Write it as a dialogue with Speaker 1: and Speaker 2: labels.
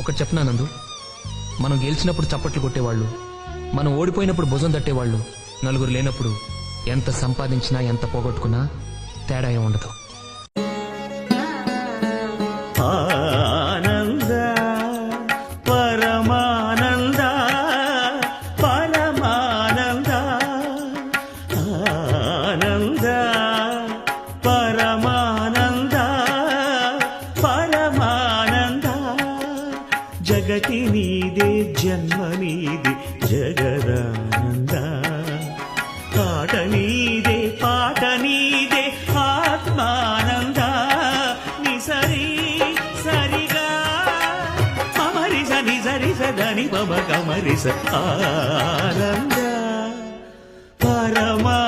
Speaker 1: ఒకటి చెప్పనా నందు, మనం గెలిచినప్పుడు చప్పట్లు కొట్టేవాళ్ళు, మనం ఓడిపోయినప్పుడు భుజం తట్టేవాళ్ళు, నలుగురు లేనప్పుడు ఎంత సంపాదించినా ఎంత పోగొట్టుకున్నా తేడా ఏం ఉండదు.
Speaker 2: ఆనంద పరమానంద పరమానంద ఆనంద పరమానంద పరమానంద జగతి నీదే జన్మ నీది జగదానంద ఆట నీదే పాట నీదే ఆత్మానంద నిసరి సరిగా అమరిస నిసరిస దని పమ కమరిస ఆనంద పరమా